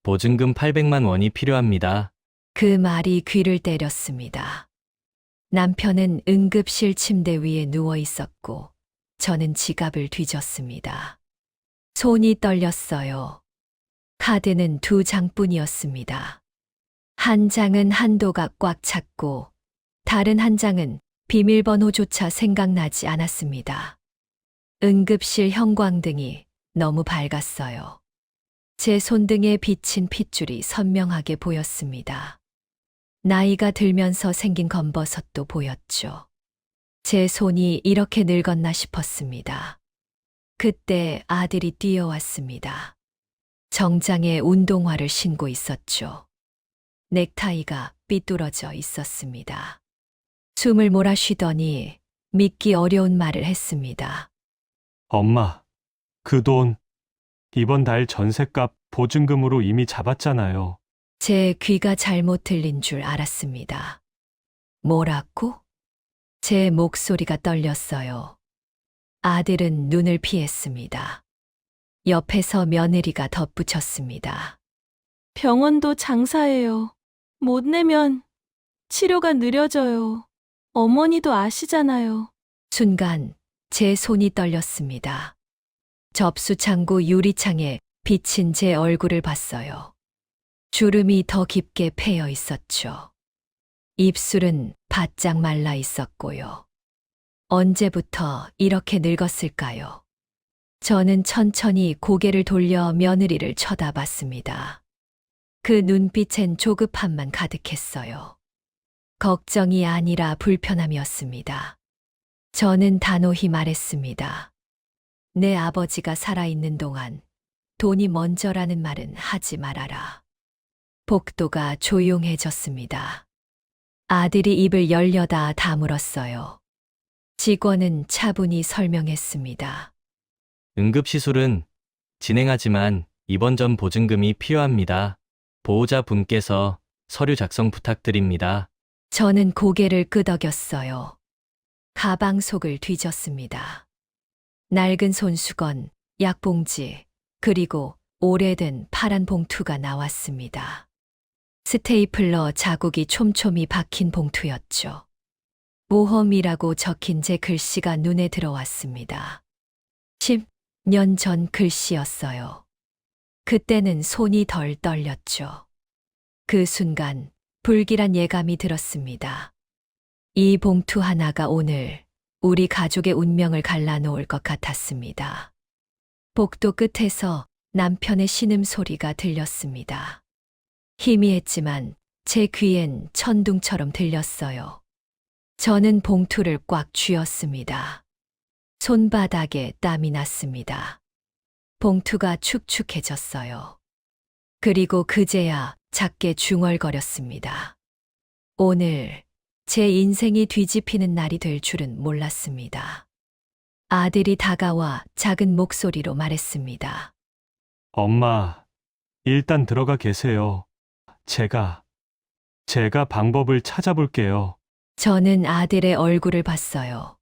보증금 800만 원이 필요합니다. 그 말이 귀를 때렸습니다. 남편은 응급실 침대 위에 누워 있었고, 저는 지갑을 뒤졌습니다. 손이 떨렸어요. 카드는 2장뿐이었습니다. 한 장은 한도가 꽉 찼고, 다른 한 장은 비밀번호조차 생각나지 않았습니다. 응급실 형광등이 너무 밝았어요. 제 손등에 비친 핏줄이 선명하게 보였습니다. 나이가 들면서 생긴 검버섯도 보였죠. 제 손이 이렇게 늙었나 싶었습니다. 그때 아들이 뛰어왔습니다. 정장에 운동화를 신고 있었죠. 넥타이가 삐뚤어져 있었습니다. 숨을 몰아쉬더니 믿기 어려운 말을 했습니다. 엄마, 그 돈, 이번 달 전셋값 보증금으로 이미 잡았잖아요. 제 귀가 잘못 들린 줄 알았습니다. 뭐라고? 제 목소리가 떨렸어요. 아들은 눈을 피했습니다. 옆에서 며느리가 덧붙였습니다. 병원도 장사해요. 못 내면 치료가 느려져요. 어머니도 아시잖아요. 순간 제 손이 떨렸습니다. 접수창구 유리창에 비친 제 얼굴을 봤어요. 주름이 더 깊게 패여 있었죠. 입술은 바짝 말라 있었고요. 언제부터 이렇게 늙었을까요? 저는 천천히 고개를 돌려 며느리를 쳐다봤습니다. 그 눈빛엔 조급함만 가득했어요. 걱정이 아니라 불편함이었습니다. 저는 단호히 말했습니다. 내 아버지가 살아있는 동안 돈이 먼저라는 말은 하지 말아라. 복도가 조용해졌습니다. 아들이 입을 열려다 다물었어요. 직원은 차분히 설명했습니다. 응급시술은 진행하지만 입원 전 보증금이 필요합니다. 보호자분께서 서류 작성 부탁드립니다. 저는 고개를 끄덕였어요. 가방 속을 뒤졌습니다. 낡은 손수건, 약봉지, 그리고 오래된 파란 봉투가 나왔습니다. 스테이플러 자국이 촘촘히 박힌 봉투였죠. 모험이라고 적힌 제 글씨가 눈에 들어왔습니다. 10년 전 글씨였어요. 그때는 손이 덜 떨렸죠. 그 순간 불길한 예감이 들었습니다. 이 봉투 하나가 오늘 우리 가족의 운명을 갈라놓을 것 같았습니다. 복도 끝에서 남편의 신음소리가 들렸습니다. 희미했지만 제 귀엔 천둥처럼 들렸어요. 저는 봉투를 꽉 쥐었습니다. 손바닥에 땀이 났습니다. 봉투가 축축해졌어요. 그리고 그제야 작게 중얼거렸습니다. 오늘 제 인생이 뒤집히는 날이 될 줄은 몰랐습니다. 아들이 다가와 작은 목소리로 말했습니다. 엄마, 일단 들어가 계세요. 제가 방법을 찾아볼게요. 저는 아들의 얼굴을 봤어요.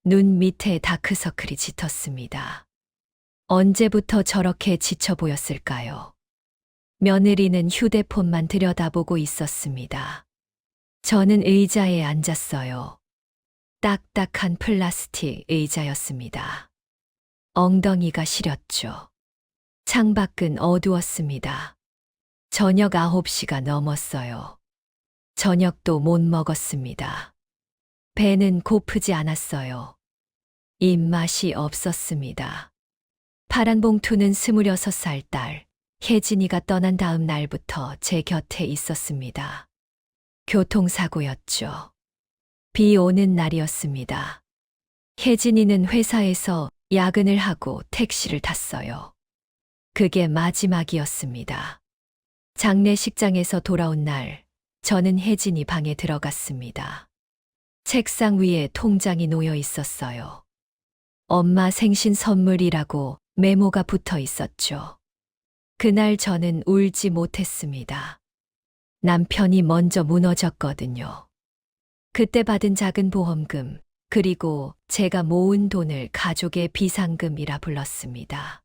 눈 밑에 다크서클이 짙었습니다. 언제부터 저렇게 지쳐 보였을까요? 며느리는 휴대폰만 들여다보고 있었습니다. 저는 의자에 앉았어요. 딱딱한 플라스틱 의자였습니다. 엉덩이가 시렸죠. 창밖은 어두웠습니다. 저녁 9시가 넘었어요. 저녁도 못 먹었습니다. 배는 고프지 않았어요. 입맛이 없었습니다. 파란 봉투는 26살 딸, 혜진이가 떠난 다음 날부터 제 곁에 있었습니다. 교통사고였죠. 비 오는 날이었습니다. 혜진이는 회사에서 야근을 하고 택시를 탔어요. 그게 마지막이었습니다. 장례식장에서 돌아온 날, 저는 혜진이 방에 들어갔습니다. 책상 위에 통장이 놓여 있었어요. 엄마 생신 선물이라고 메모가 붙어 있었죠. 그날 저는 울지 못했습니다. 남편이 먼저 무너졌거든요. 그때 받은 작은 보험금, 그리고 제가 모은 돈을 가족의 비상금이라 불렀습니다.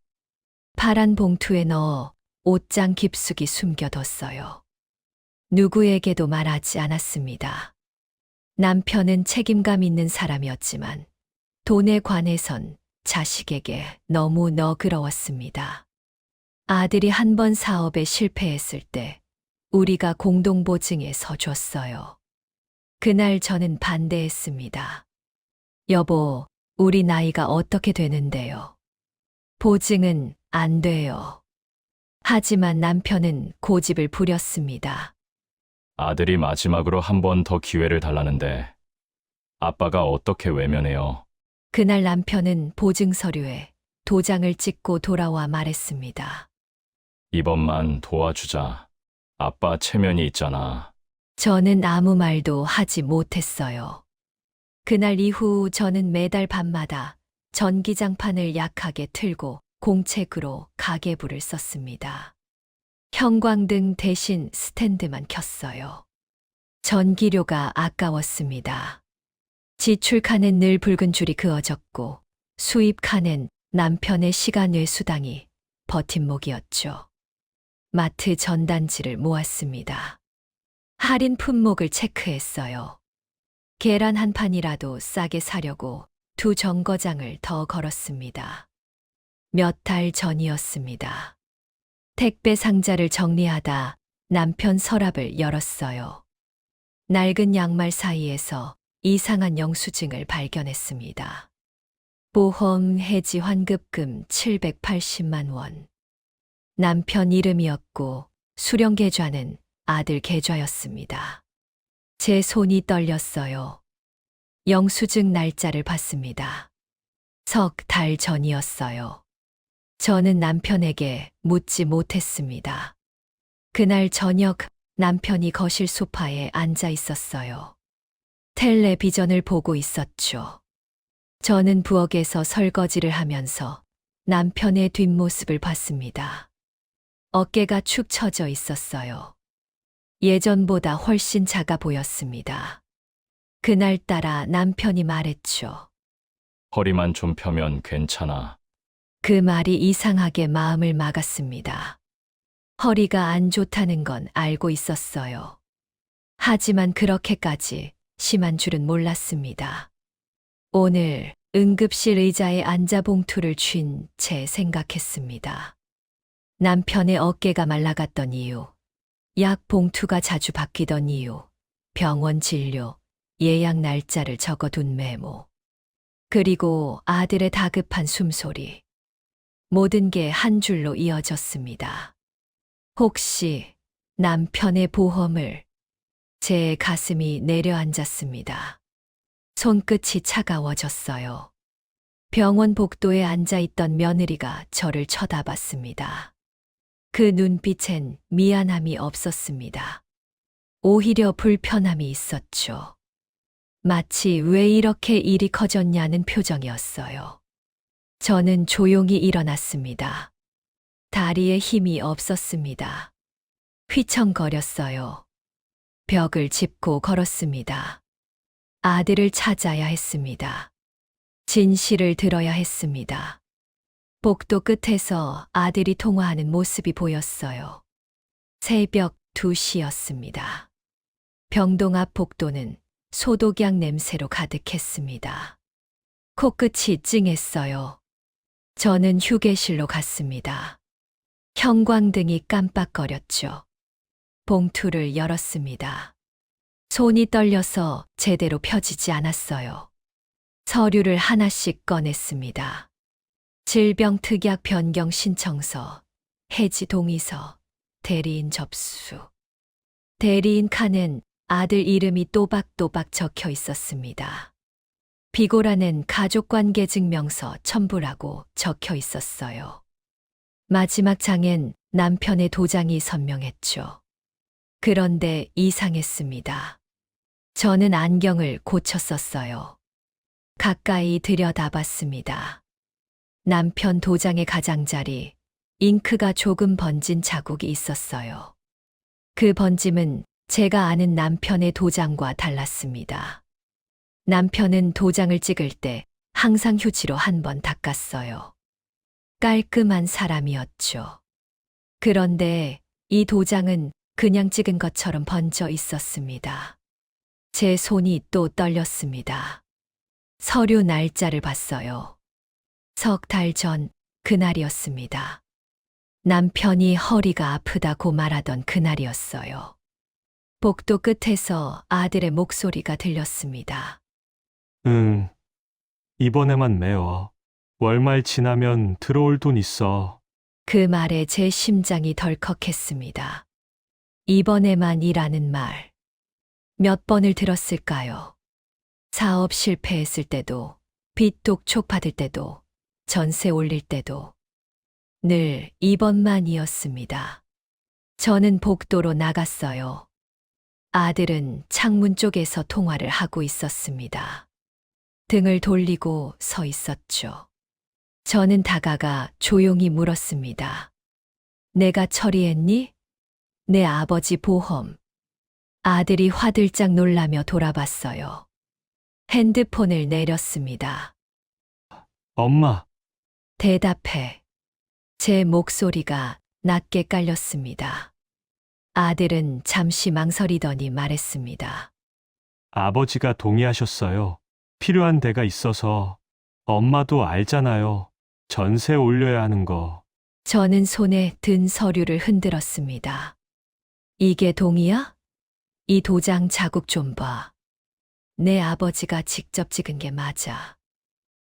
파란 봉투에 넣어 옷장 깊숙이 숨겨뒀어요. 누구에게도 말하지 않았습니다. 남편은 책임감 있는 사람이었지만 돈에 관해선 자식에게 너무 너그러웠습니다. 아들이 한 번 사업에 실패했을 때 우리가 공동보증에 서줬어요. 그날 저는 반대했습니다. 여보, 우리 나이가 어떻게 되는데요? 보증은 안 돼요. 하지만 남편은 고집을 부렸습니다. 아들이 마지막으로 한 번 더 기회를 달라는데 아빠가 어떻게 외면해요? 그날 남편은 보증 서류에 도장을 찍고 돌아와 말했습니다. 이번만 도와주자. 아빠 체면이 있잖아. 저는 아무 말도 하지 못했어요. 그날 이후 저는 매달 밤마다 전기장판을 약하게 틀고 공책으로 가계부를 썼습니다. 형광등 대신 스탠드만 켰어요. 전기료가 아까웠습니다. 지출 칸엔 늘 붉은 줄이 그어졌고 수입 칸엔 남편의 시간 외 수당이 버팀목이었죠. 마트 전단지를 모았습니다. 할인 품목을 체크했어요. 계란 한 판이라도 싸게 사려고 2 정거장을 더 걸었습니다. 몇 달 전이었습니다. 택배 상자를 정리하다 남편 서랍을 열었어요. 낡은 양말 사이에서 이상한 영수증을 발견했습니다. 보험 해지 환급금 780만 원. 남편 이름이었고 수령 계좌는 아들 계좌였습니다. 제 손이 떨렸어요. 영수증 날짜를 봤습니다. 석 달 전이었어요. 저는 남편에게 묻지 못했습니다. 그날 저녁 남편이 거실 소파에 앉아 있었어요. 텔레비전을 보고 있었죠. 저는 부엌에서 설거지를 하면서 남편의 뒷모습을 봤습니다. 어깨가 축 처져 있었어요. 예전보다 훨씬 작아 보였습니다. 그날따라 남편이 말했죠. 허리만 좀 펴면 괜찮아. 그 말이 이상하게 마음을 막았습니다. 허리가 안 좋다는 건 알고 있었어요. 하지만 그렇게까지 심한 줄은 몰랐습니다. 오늘 응급실 의자에 앉아 봉투를 쥔 채 생각했습니다. 남편의 어깨가 말라갔던 이유, 약 봉투가 자주 바뀌던 이유, 병원 진료, 예약 날짜를 적어둔 메모, 그리고 아들의 다급한 숨소리. 모든 게 한 줄로 이어졌습니다. 혹시 남편의 보험을. 제 가슴이 내려앉았습니다. 손끝이 차가워졌어요. 병원 복도에 앉아있던 며느리가 저를 쳐다봤습니다. 그 눈빛엔 미안함이 없었습니다. 오히려 불편함이 있었죠. 마치 왜 이렇게 일이 커졌냐는 표정이었어요. 저는 조용히 일어났습니다. 다리에 힘이 없었습니다. 휘청거렸어요. 벽을 짚고 걸었습니다. 아들을 찾아야 했습니다. 진실을 들어야 했습니다. 복도 끝에서 아들이 통화하는 모습이 보였어요. 새벽 2시였습니다. 병동 앞 복도는 소독약 냄새로 가득했습니다. 코끝이 찡했어요. 저는 휴게실로 갔습니다. 형광등이 깜빡거렸죠. 봉투를 열었습니다. 손이 떨려서 제대로 펴지지 않았어요. 서류를 하나씩 꺼냈습니다. 질병특약 변경 신청서, 해지 동의서, 대리인 접수. 대리인 칸엔 아들 이름이 또박또박 적혀 있었습니다. 비고란엔 가족관계증명서 첨부라고 적혀 있었어요. 마지막 장엔 남편의 도장이 선명했죠. 그런데 이상했습니다. 저는 안경을 고쳤었어요. 가까이 들여다봤습니다. 남편 도장의 가장자리, 잉크가 조금 번진 자국이 있었어요. 그 번짐은 제가 아는 남편의 도장과 달랐습니다. 남편은 도장을 찍을 때 항상 휴지로 한 번 닦았어요. 깔끔한 사람이었죠. 그런데 이 도장은 그냥 찍은 것처럼 번져 있었습니다. 제 손이 또 떨렸습니다. 서류 날짜를 봤어요. 석 달 전 그날이었습니다. 남편이 허리가 아프다고 말하던 그날이었어요. 복도 끝에서 아들의 목소리가 들렸습니다. 응. 이번에만 매워. 월말 지나면 들어올 돈 있어. 그 말에 제 심장이 덜컥했습니다. 이번에만 일하는 말. 몇 번을 들었을까요? 사업 실패했을 때도, 빚 독촉 받을 때도, 전세 올릴 때도. 늘 이번만이었습니다. 저는 복도로 나갔어요. 아들은 창문 쪽에서 통화를 하고 있었습니다. 등을 돌리고 서 있었죠. 저는 다가가 조용히 물었습니다. 내가 처리했니? 내 아버지 보험. 아들이 화들짝 놀라며 돌아봤어요. 핸드폰을 내렸습니다. 엄마, 대답해. 제 목소리가 낮게 깔렸습니다. 아들은 잠시 망설이더니 말했습니다. 아버지가 동의하셨어요. 필요한 데가 있어서. 엄마도 알잖아요. 전세 올려야 하는 거. 저는 손에 든 서류를 흔들었습니다. 이게 동의야? 이 도장 자국 좀 봐. 내 아버지가 직접 찍은 게 맞아.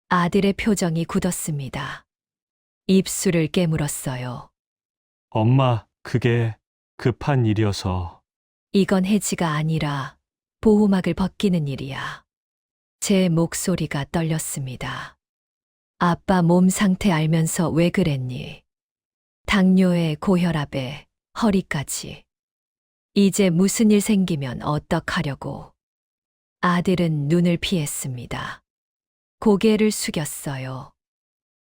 아들의 표정이 굳었습니다. 입술을 깨물었어요. 엄마, 그게 급한 일이어서. 이건 해지가 아니라 보호막을 벗기는 일이야. 제 목소리가 떨렸습니다. 아빠 몸 상태 알면서 왜 그랬니? 당뇨에 고혈압에 허리까지. 이제 무슨 일 생기면 어떡하려고. 아들은 눈을 피했습니다. 고개를 숙였어요.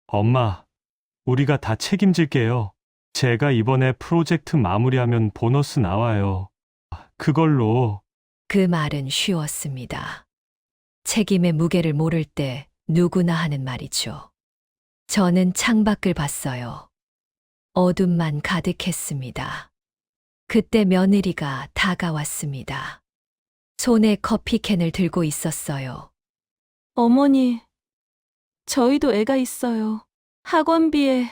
엄마, 우리가 다 책임질게요. 제가 이번에 프로젝트 마무리하면 보너스 나와요. 그걸로. 그 말은 쉬웠습니다. 책임의 무게를 모를 때 누구나 하는 말이죠. 저는 창밖을 봤어요. 어둠만 가득했습니다. 그때 며느리가 다가왔습니다. 손에 커피캔을 들고 있었어요. 어머니, 저희도 애가 있어요. 학원비에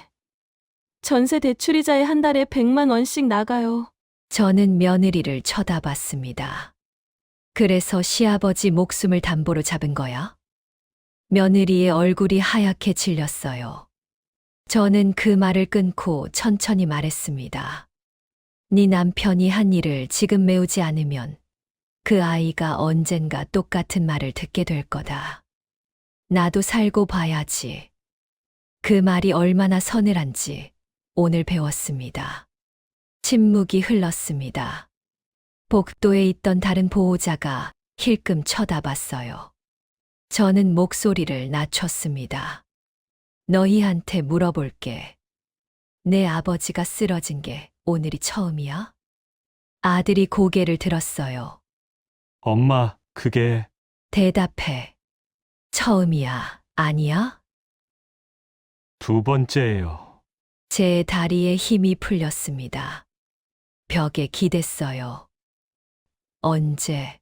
전세 대출이자에 한 달에 100만 원씩 나가요. 저는 며느리를 쳐다봤습니다. 그래서 시아버지 목숨을 담보로 잡은 거야? 며느리의 얼굴이 하얗게 질렸어요. 저는 그 말을 끊고 천천히 말했습니다. 네 남편이 한 일을 지금 메우지 않으면 그 아이가 언젠가 똑같은 말을 듣게 될 거다. 나도 살고 봐야지. 그 말이 얼마나 서늘한지 오늘 배웠습니다. 침묵이 흘렀습니다. 복도에 있던 다른 보호자가 힐끔 쳐다봤어요. 저는 목소리를 낮췄습니다. 너희한테 물어볼게. 내 아버지가 쓰러진 게 오늘이 처음이야? 아들이 고개를 들었어요. 엄마, 그게. 대답해. 처음이야, 아니야? 두 번째예요. 제 다리에 힘이 풀렸습니다. 벽에 기댔어요. 언제?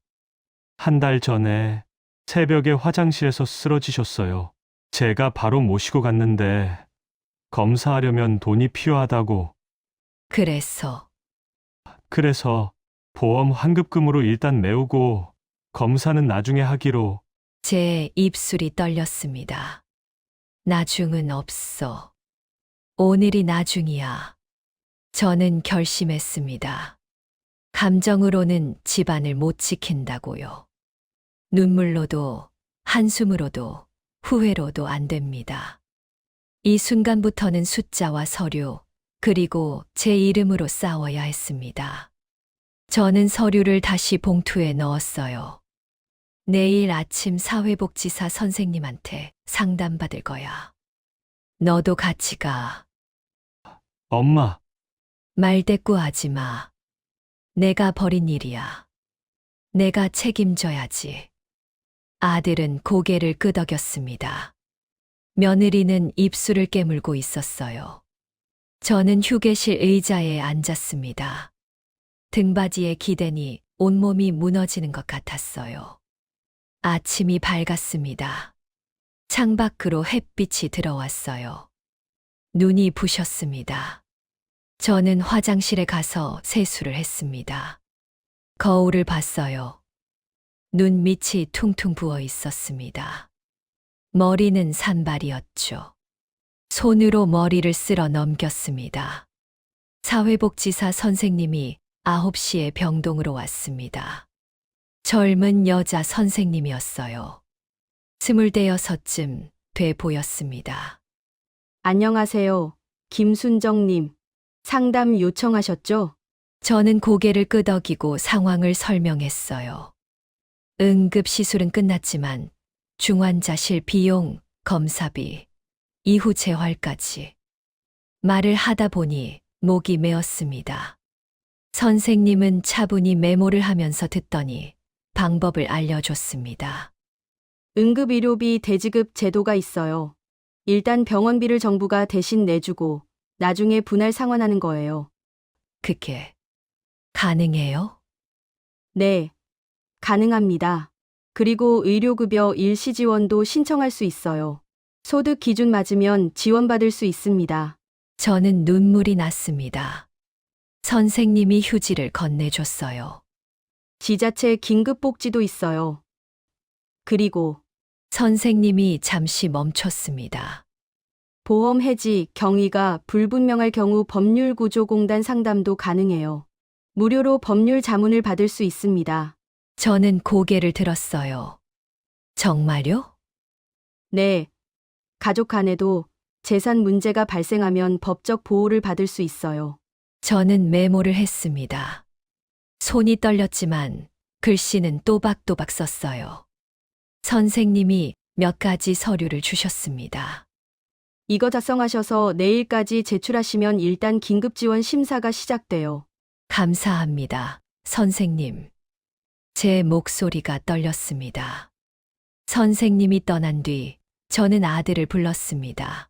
한 달 전에 새벽에 화장실에서 쓰러지셨어요. 제가 바로 모시고 갔는데 검사하려면 돈이 필요하다고. 그래서 보험 환급금으로 일단 메우고 검사는 나중에 하기로. 제 입술이 떨렸습니다. 나중은 없어. 오늘이 나중이야. 저는 결심했습니다. 감정으로는 집안을 못 지킨다고요. 눈물로도, 한숨으로도, 후회로도 안 됩니다. 이 순간부터는 숫자와 서류, 그리고 제 이름으로 싸워야 했습니다. 저는 서류를 다시 봉투에 넣었어요. 내일 아침 사회복지사 선생님한테 상담받을 거야. 너도 같이 가. 엄마, 말대꾸하지 마. 내가 벌인 일이야. 내가 책임져야지. 아들은 고개를 끄덕였습니다. 며느리는 입술을 깨물고 있었어요. 저는 휴게실 의자에 앉았습니다. 등받이에 기대니 온몸이 무너지는 것 같았어요. 아침이 밝았습니다. 창밖으로 햇빛이 들어왔어요. 눈이 부셨습니다. 저는 화장실에 가서 세수를 했습니다. 거울을 봤어요. 눈 밑이 퉁퉁 부어 있었습니다. 머리는 산발이었죠. 손으로 머리를 쓸어 넘겼습니다. 사회복지사 선생님이 9시에 병동으로 왔습니다. 젊은 여자 선생님이었어요. 26쯤 돼 보였습니다. 안녕하세요. 김순정님. 상담 요청하셨죠? 저는 고개를 끄덕이고 상황을 설명했어요. 응급시술은 끝났지만 중환자실 비용, 검사비, 이후 재활까지. 말을 하다 보니 목이 메었습니다. 선생님은 차분히 메모를 하면서 듣더니 방법을 알려줬습니다. 응급의료비 대지급 제도가 있어요. 일단 병원비를 정부가 대신 내주고 나중에 분할 상환하는 거예요. 그게 가능해요? 네. 가능합니다. 그리고 의료급여 일시 지원도 신청할 수 있어요. 소득 기준 맞으면 지원받을 수 있습니다. 저는 눈물이 났습니다. 선생님이 휴지를 건네줬어요. 지자체 긴급복지도 있어요. 그리고 선생님이 잠시 멈췄습니다. 보험 해지, 경위가 불분명할 경우 법률구조공단 상담도 가능해요. 무료로 법률 자문을 받을 수 있습니다. 저는 고개를 들었어요. 정말요? 네. 가족 간에도 재산 문제가 발생하면 법적 보호를 받을 수 있어요. 저는 메모를 했습니다. 손이 떨렸지만 글씨는 또박또박 썼어요. 선생님이 몇 가지 서류를 주셨습니다. 이거 작성하셔서 내일까지 제출하시면 일단 긴급지원 심사가 시작돼요. 감사합니다, 선생님. 제 목소리가 떨렸습니다. 선생님이 떠난 뒤 저는 아들을 불렀습니다.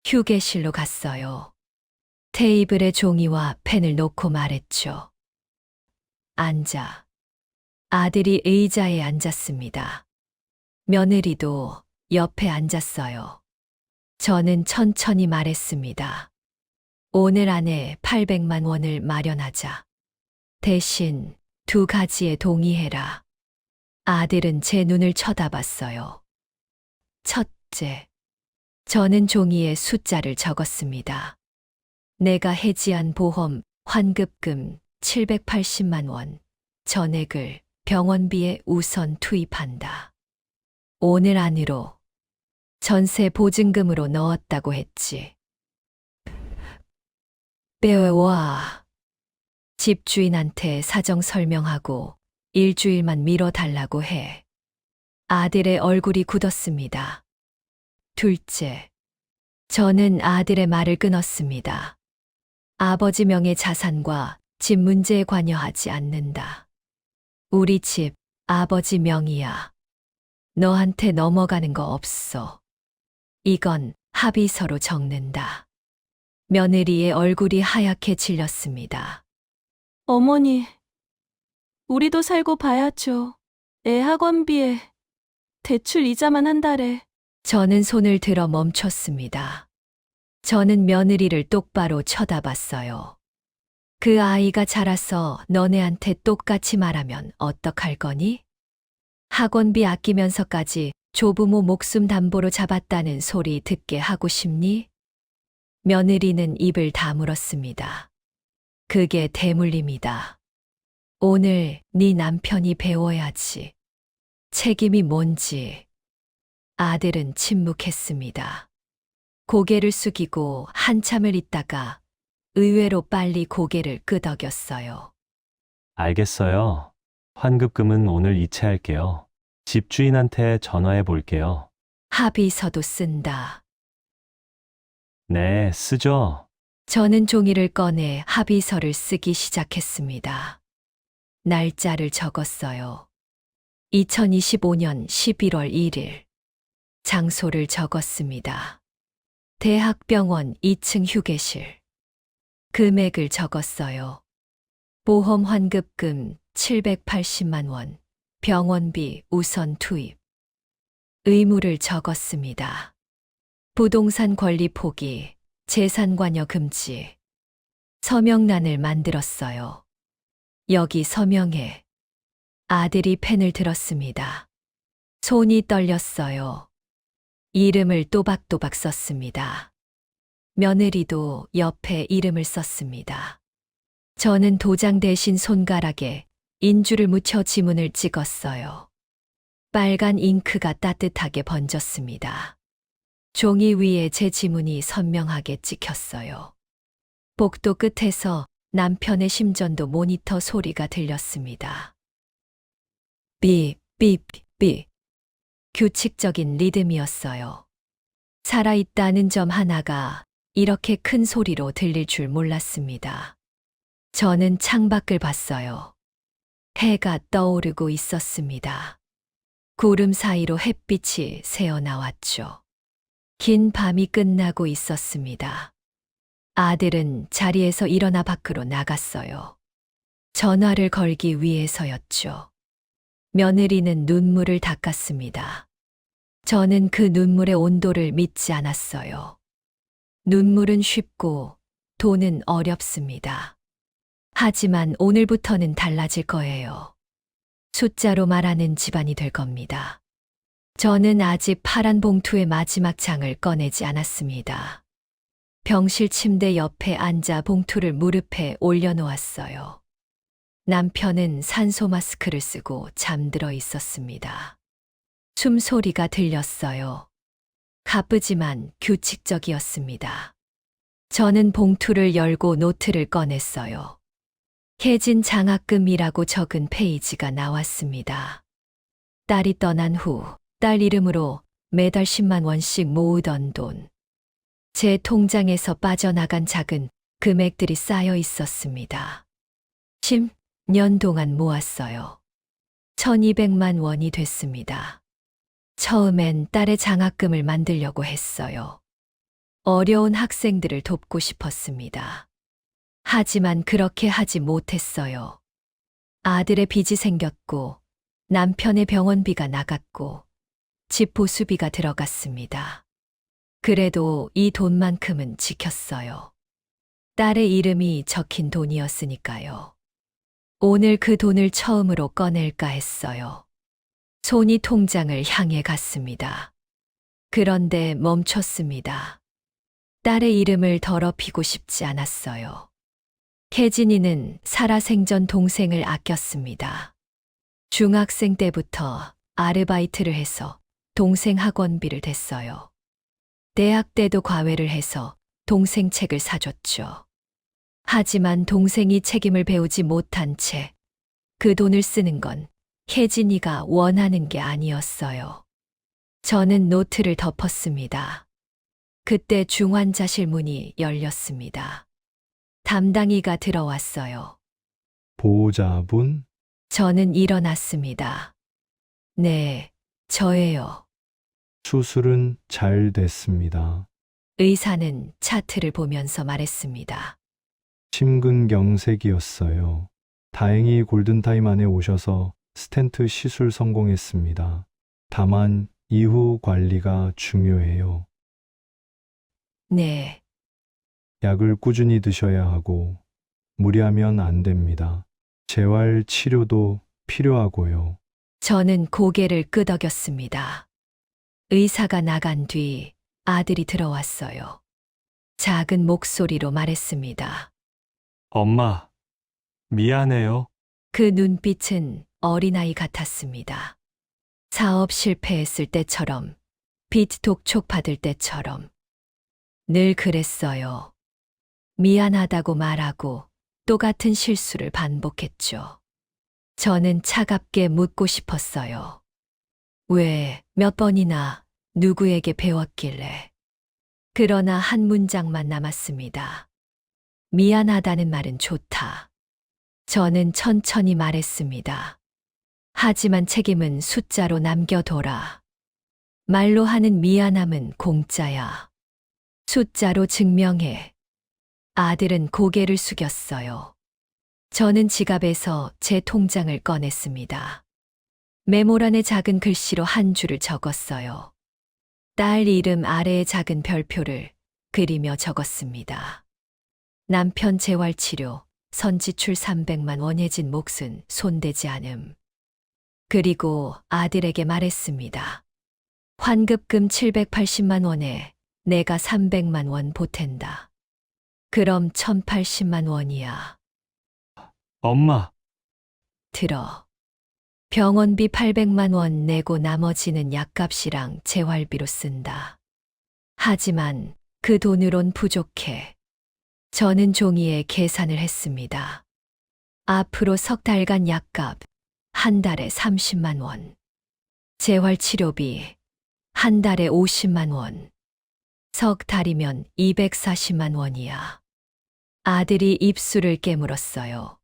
휴게실로 갔어요. 테이블에 종이와 펜을 놓고 말했죠. 앉아. 아들이 의자에 앉았습니다. 며느리도 옆에 앉았어요. 저는 천천히 말했습니다. 오늘 안에 800만 원을 마련하자. 대신 2가지에 동의해라. 아들은 제 눈을 쳐다봤어요. 첫째, 저는 종이에 숫자를 적었습니다. 내가 해지한 보험, 환급금 780만 원, 전액을 병원비에 우선 투입한다. 오늘 안으로 전세 보증금으로 넣었다고 했지. 빼와. 집주인한테 사정 설명하고 일주일만 미뤄달라고 해. 아들의 얼굴이 굳었습니다. 둘째, 저는 아들의 말을 끊었습니다. 아버지 명의 자산과 집 문제에 관여하지 않는다. 우리 집 아버지 명의야. 너한테 넘어가는 거 없어. 이건 합의서로 적는다. 며느리의 얼굴이 하얗게 질렸습니다. 어머니, 우리도 살고 봐야죠. 애 학원비에 대출 이자만 한 달에. 저는 손을 들어 멈췄습니다. 저는 며느리를 똑바로 쳐다봤어요. 그 아이가 자라서 너네한테 똑같이 말하면 어떡할 거니? 학원비 아끼면서까지 조부모 목숨 담보로 잡았다는 소리 듣게 하고 싶니? 며느리는 입을 다물었습니다. 그게 대물림이다. 오늘 네 남편이 배워야지. 책임이 뭔지. 아들은 침묵했습니다. 고개를 숙이고 한참을 있다가 의외로 빨리 고개를 끄덕였어요. 알겠어요. 환급금은 오늘 이체할게요. 집주인한테 전화해 볼게요. 합의서도 쓴다. 네, 쓰죠. 저는 종이를 꺼내 합의서를 쓰기 시작했습니다. 날짜를 적었어요. 2025년 11월 1일. 장소를 적었습니다. 대학병원 2층 휴게실. 금액을 적었어요. 보험 환급금 780만 원, 병원비 우선 투입. 의무를 적었습니다. 부동산 권리 포기, 재산 관여 금지. 서명란을 만들었어요. 여기 서명해. 아들이 펜을 들었습니다. 손이 떨렸어요. 이름을 또박또박 썼습니다. 며느리도 옆에 이름을 썼습니다. 저는 도장 대신 손가락에 인주를 묻혀 지문을 찍었어요. 빨간 잉크가 따뜻하게 번졌습니다. 종이 위에 제 지문이 선명하게 찍혔어요. 복도 끝에서 남편의 심전도 모니터 소리가 들렸습니다. 삐, 삐, 삐. 규칙적인 리듬이었어요. 살아있다는 점 하나가 이렇게 큰 소리로 들릴 줄 몰랐습니다. 저는 창밖을 봤어요. 해가 떠오르고 있었습니다. 구름 사이로 햇빛이 새어나왔죠. 긴 밤이 끝나고 있었습니다. 아들은 자리에서 일어나 밖으로 나갔어요. 전화를 걸기 위해서였죠. 며느리는 눈물을 닦았습니다. 저는 그 눈물의 온도를 믿지 않았어요. 눈물은 쉽고 돈은 어렵습니다. 하지만 오늘부터는 달라질 거예요. 숫자로 말하는 집안이 될 겁니다. 저는 아직 파란 봉투의 마지막 장을 꺼내지 않았습니다. 병실 침대 옆에 앉아 봉투를 무릎에 올려놓았어요. 남편은 산소 마스크를 쓰고 잠들어 있었습니다. 숨소리가 들렸어요. 가쁘지만 규칙적이었습니다. 저는 봉투를 열고 노트를 꺼냈어요. 혜진 장학금이라고 적은 페이지가 나왔습니다. 딸이 떠난 후 딸 이름으로 매달 10만 원씩 모으던 돈. 제 통장에서 빠져나간 작은 금액들이 쌓여 있었습니다. 10년 동안 모았어요. 1200만 원이 됐습니다. 처음엔 딸의 장학금을 만들려고 했어요. 어려운 학생들을 돕고 싶었습니다. 하지만 그렇게 하지 못했어요. 아들의 빚이 생겼고, 남편의 병원비가 나갔고, 집 보수비가 들어갔습니다. 그래도 이 돈만큼은 지켰어요. 딸의 이름이 적힌 돈이었으니까요. 오늘 그 돈을 처음으로 꺼낼까 했어요. 손이 통장을 향해 갔습니다. 그런데 멈췄습니다. 딸의 이름을 더럽히고 싶지 않았어요. 혜진이는 살아생전 동생을 아꼈습니다. 중학생 때부터 아르바이트를 해서 동생 학원비를 댔어요. 대학 때도 과외를 해서 동생 책을 사줬죠. 하지만 동생이 책임을 배우지 못한 채 그 돈을 쓰는 건 혜진이가 원하는 게 아니었어요. 저는 노트를 덮었습니다. 그때 중환자실 문이 열렸습니다. 담당이가 들어왔어요. 보호자분? 저는 일어났습니다. 네, 저예요. 수술은 잘 됐습니다. 의사는 차트를 보면서 말했습니다. 심근경색이었어요. 다행히 골든타임 안에 오셔서 스텐트 시술 성공했습니다. 다만 이후 관리가 중요해요. 네, 약을 꾸준히 드셔야 하고 무리하면 안 됩니다. 재활 치료도 필요하고요. 저는 고개를 끄덕였습니다. 의사가 나간 뒤 아들이 들어왔어요. 작은 목소리로 말했습니다. 엄마, 미안해요. 그 눈빛은 어린아이 같았습니다. 사업 실패했을 때처럼, 빚 독촉 받을 때처럼. 늘 그랬어요. 미안하다고 말하고 똑같은 실수를 반복했죠. 저는 차갑게 묻고 싶었어요. 왜 몇 번이나 누구에게 배웠길래. 그러나 한 문장만 남았습니다. 미안하다는 말은 좋다. 저는 천천히 말했습니다. 하지만 책임은 숫자로 남겨둬라. 말로 하는 미안함은 공짜야. 숫자로 증명해. 아들은 고개를 숙였어요. 저는 지갑에서 제 통장을 꺼냈습니다. 메모란에 작은 글씨로 한 줄을 적었어요. 딸 이름 아래에 작은 별표를 그리며 적었습니다. 남편 재활치료, 선지출 300만 원예진 몫은 손대지 않음. 그리고 아들에게 말했습니다. 환급금 780만 원에 내가 300만 원 보탠다. 그럼 1080만 원이야. 엄마, 들어. 병원비 800만 원 내고 나머지는 약값이랑 재활비로 쓴다. 하지만 그 돈으론 부족해. 저는 종이에 계산을 했습니다. 앞으로 석 달간 약값, 한 달에 30만 원. 재활치료비, 한 달에 50만 원. 석 달이면 240만 원이야. 아들이 입술을 깨물었어요.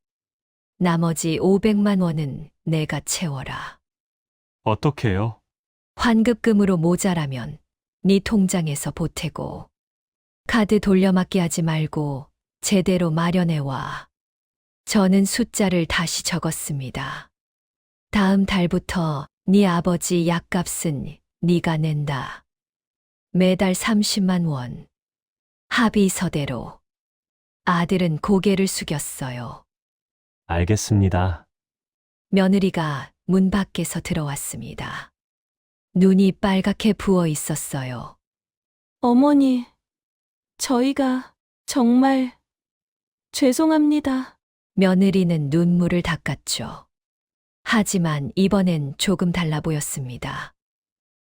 나머지 500만 원은 내가 채워라. 어떡해요? 환급금으로 모자라면 네 통장에서 보태고 카드 돌려막기 하지 말고 제대로 마련해와. 저는 숫자를 다시 적었습니다. 다음 달부터 네 아버지 약값은 네가 낸다. 매달 30만 원. 합의서대로. 아들은 고개를 숙였어요. 알겠습니다. 며느리가 문 밖에서 들어왔습니다. 눈이 빨갛게 부어 있었어요. 어머니, 저희가 정말 죄송합니다. 며느리는 눈물을 닦았죠. 하지만 이번엔 조금 달라 보였습니다.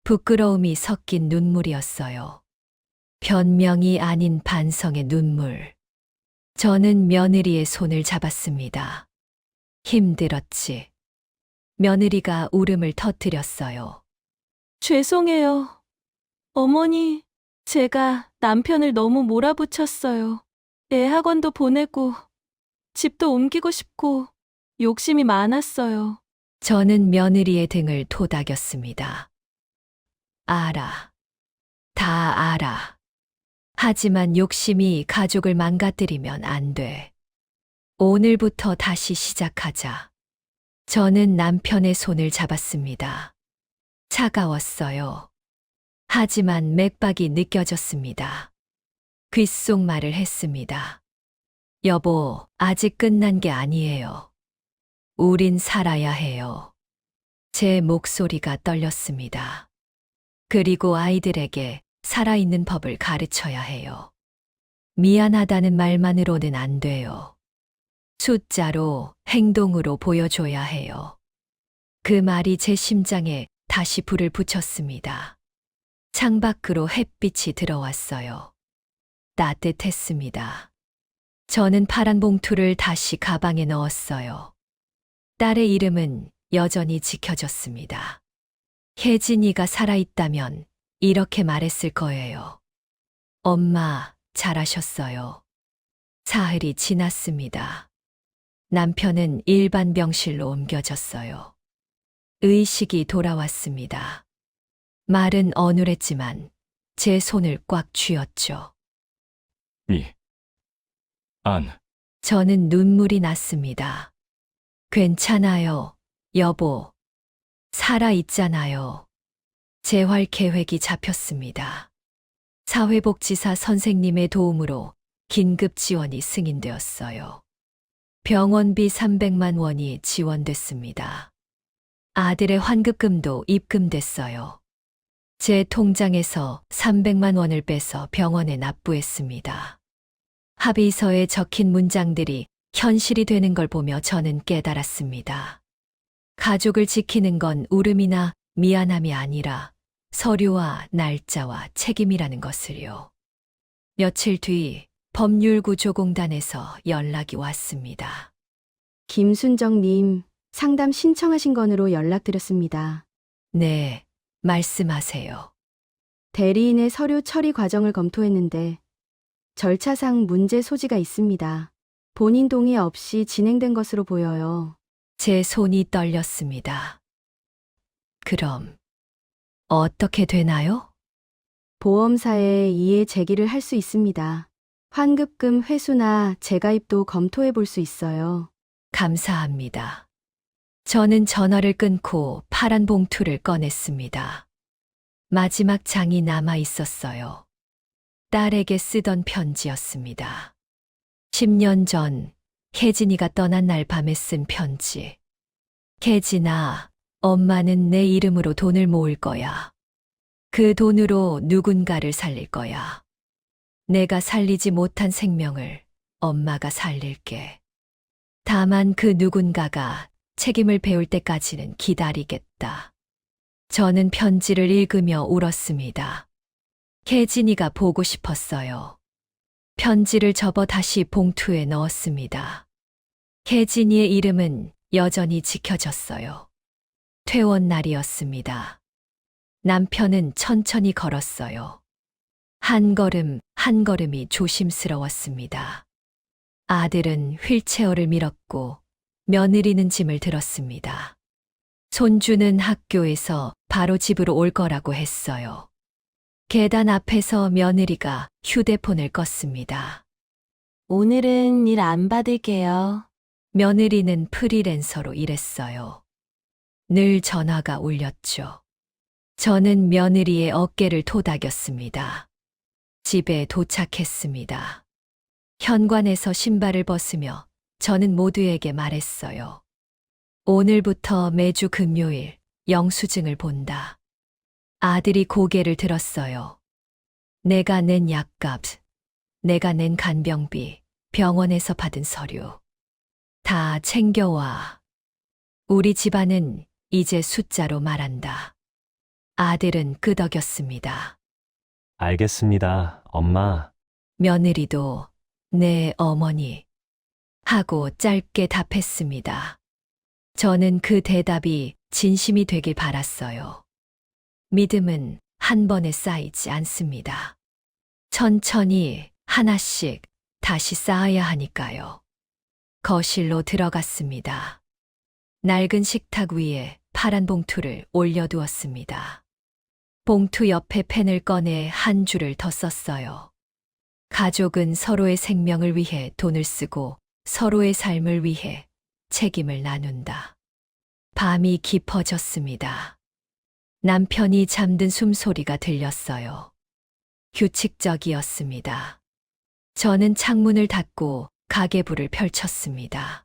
부끄러움이 섞인 눈물이었어요. 변명이 아닌 반성의 눈물. 저는 며느리의 손을 잡았습니다. 힘들었지. 며느리가 울음을 터뜨렸어요. 죄송해요. 어머니, 제가 남편을 너무 몰아붙였어요. 애 학원도 보내고, 집도 옮기고 싶고, 욕심이 많았어요. 저는 며느리의 등을 토닥였습니다. 알아. 다 알아. 하지만 욕심이 가족을 망가뜨리면 안 돼. 오늘부터 다시 시작하자. 저는 남편의 손을 잡았습니다. 차가웠어요. 하지만 맥박이 느껴졌습니다. 귓속말을 했습니다. 여보, 아직 끝난 게 아니에요. 우린 살아야 해요. 제 목소리가 떨렸습니다. 그리고 아이들에게 살아있는 법을 가르쳐야 해요. 미안하다는 말만으로는 안 돼요. 숫자로, 행동으로 보여줘야 해요. 그 말이 제 심장에 다시 불을 붙였습니다. 창밖으로 햇빛이 들어왔어요. 따뜻했습니다. 저는 파란 봉투를 다시 가방에 넣었어요. 딸의 이름은 여전히 지켜졌습니다. 혜진이가 살아있다면 이렇게 말했을 거예요. 엄마, 잘하셨어요. 사흘이 지났습니다. 남편은 일반 병실로 옮겨졌어요. 의식이 돌아왔습니다. 말은 어눌했지만 제 손을 꽉 쥐었죠. 저는 눈물이 났습니다. 괜찮아요, 여보. 살아있잖아요. 재활 계획이 잡혔습니다. 사회복지사 선생님의 도움으로 긴급 지원이 승인되었어요. 병원비 300만 원이 지원됐습니다. 아들의 환급금도 입금됐어요. 제 통장에서 300만 원을 빼서 병원에 납부했습니다. 합의서에 적힌 문장들이 현실이 되는 걸 보며 저는 깨달았습니다. 가족을 지키는 건 울음이나 미안함이 아니라 서류와 날짜와 책임이라는 것을요. 며칠 뒤 법률구조공단에서 연락이 왔습니다. 김순정님, 상담 신청하신 건으로 연락드렸습니다. 네, 말씀하세요. 대리인의 서류 처리 과정을 검토했는데 절차상 문제 소지가 있습니다. 본인 동의 없이 진행된 것으로 보여요. 제 손이 떨렸습니다. 그럼 어떻게 되나요? 보험사에 이의 제기를 할 수 있습니다. 환급금 회수나 재가입도 검토해 볼 수 있어요. 감사합니다. 저는 전화를 끊고 파란 봉투를 꺼냈습니다. 마지막 장이 남아 있었어요. 딸에게 쓰던 편지였습니다. 10년 전 혜진이가 떠난 날 밤에 쓴 편지. 혜진아, 엄마는 내 이름으로 돈을 모을 거야. 그 돈으로 누군가를 살릴 거야. 내가 살리지 못한 생명을 엄마가 살릴게. 다만 그 누군가가 책임을 배울 때까지는 기다리겠다. 저는 편지를 읽으며 울었습니다. 혜진이가 보고 싶었어요. 편지를 접어 다시 봉투에 넣었습니다. 혜진이의 이름은 여전히 지켜졌어요. 퇴원 날이었습니다. 남편은 천천히 걸었어요. 한 걸음 한 걸음이 조심스러웠습니다. 아들은 휠체어를 밀었고 며느리는 짐을 들었습니다. 손주는 학교에서 바로 집으로 올 거라고 했어요. 계단 앞에서 며느리가 휴대폰을 껐습니다. 오늘은 일 안 받을게요. 며느리는 프리랜서로 일했어요. 늘 전화가 울렸죠. 저는 며느리의 어깨를 토닥였습니다. 집에 도착했습니다. 현관에서 신발을 벗으며 저는 모두에게 말했어요. 오늘부터 매주 금요일 영수증을 본다. 아들이 고개를 들었어요. 내가 낸 약값, 내가 낸 간병비, 병원에서 받은 서류. 다 챙겨와. 우리 집안은 이제 숫자로 말한다. 아들은 끄덕였습니다. 알겠습니다, 엄마. 며느리도 네 어머니 하고 짧게 답했습니다. 저는 그 대답이 진심이 되길 바랐어요. 믿음은 한 번에 쌓이지 않습니다. 천천히 하나씩 다시 쌓아야 하니까요. 거실로 들어갔습니다. 낡은 식탁 위에 파란 봉투를 올려두었습니다. 봉투 옆에 펜을 꺼내 한 줄을 더 썼어요. 가족은 서로의 생명을 위해 돈을 쓰고 서로의 삶을 위해 책임을 나눈다. 밤이 깊어졌습니다. 남편이 잠든 숨소리가 들렸어요. 규칙적이었습니다. 저는 창문을 닫고 가계부를 펼쳤습니다.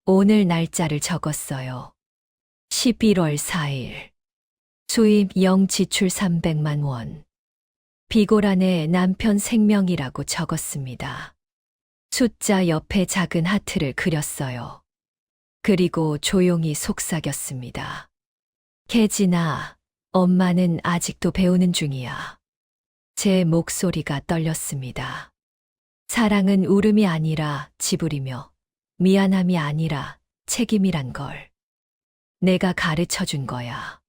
오늘 날짜를 적었어요. 11월 4일. 수입 0, 지출 300만 원. 비고란에 남편 생명이라고 적었습니다. 숫자 옆에 작은 하트를 그렸어요. 그리고 조용히 속삭였습니다. 혜진아, 엄마는 아직도 배우는 중이야. 제 목소리가 떨렸습니다. 사랑은 울음이 아니라 지불이며 미안함이 아니라 책임이란 걸 내가 가르쳐 준 거야.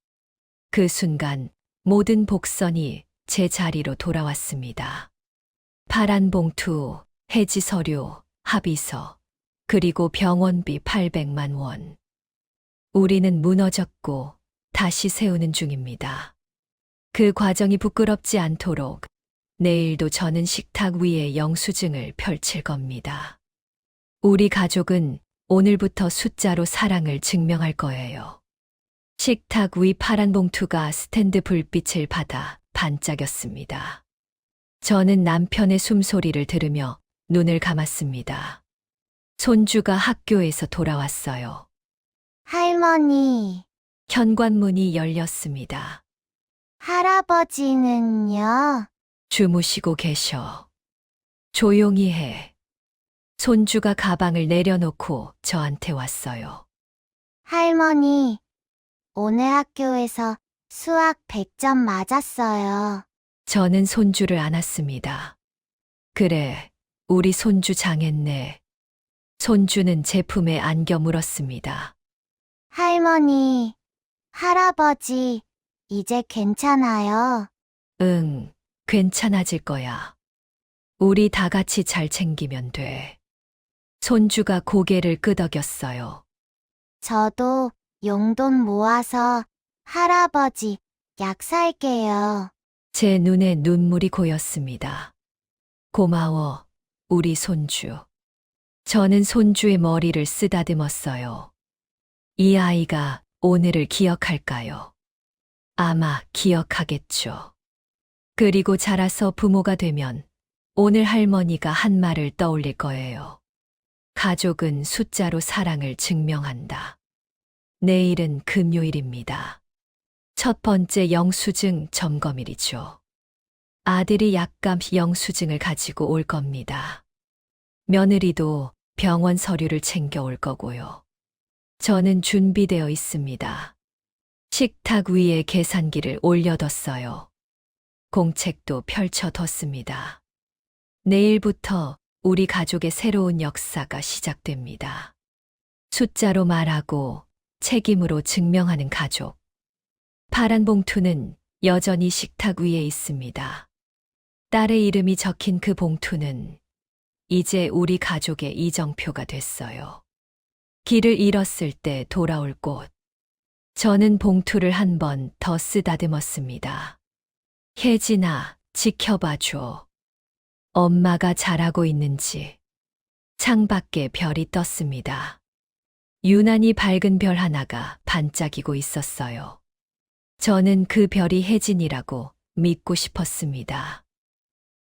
그 순간 모든 복선이 제 자리로 돌아왔습니다. 파란 봉투, 해지 서류, 합의서, 그리고 병원비 800만 원. 우리는 무너졌고 다시 세우는 중입니다. 그 과정이 부끄럽지 않도록 내일도 저는 식탁 위에 영수증을 펼칠 겁니다. 우리 가족은 오늘부터 숫자로 사랑을 증명할 거예요. 식탁 위 파란 봉투가 스탠드 불빛을 받아 반짝였습니다. 저는 남편의 숨소리를 들으며 눈을 감았습니다. 손주가 학교에서 돌아왔어요. 할머니, 현관문이 열렸습니다. 할아버지는요? 주무시고 계셔. 조용히 해. 손주가 가방을 내려놓고 저한테 왔어요. 할머니, 오늘 학교에서 수학 100점 맞았어요. 저는 손주를 안았습니다. 그래, 우리 손주 장했네. 손주는 제 품에 안겨 물었습니다. 할머니, 할아버지, 이제 괜찮아요. 응, 괜찮아질 거야. 우리 다 같이 잘 챙기면 돼. 손주가 고개를 끄덕였어요. 저도 용돈 모아서 할아버지 약 살게요. 제 눈에 눈물이 고였습니다. 고마워, 우리 손주. 저는 손주의 머리를 쓰다듬었어요. 이 아이가 오늘을 기억할까요? 아마 기억하겠죠. 그리고 자라서 부모가 되면 오늘 할머니가 한 말을 떠올릴 거예요. 가족은 숫자로 사랑을 증명한다. 내일은 금요일입니다. 첫 번째 영수증 점검일이죠. 아들이 약간 영수증을 가지고 올 겁니다. 며느리도 병원 서류를 챙겨 올 거고요. 저는 준비되어 있습니다. 식탁 위에 계산기를 올려뒀어요. 공책도 펼쳐뒀습니다. 내일부터 우리 가족의 새로운 역사가 시작됩니다. 숫자로 말하고 책임으로 증명하는 가족. 파란 봉투는 여전히 식탁 위에 있습니다. 딸의 이름이 적힌 그 봉투는 이제 우리 가족의 이정표가 됐어요. 길을 잃었을 때 돌아올 곳. 저는 봉투를 한 번 더 쓰다듬었습니다. 혜진아, 지켜봐줘. 엄마가 잘하고 있는지. 창밖에 별이 떴습니다. 유난히 밝은 별 하나가 반짝이고 있었어요. 저는 그 별이 혜진이라고 믿고 싶었습니다.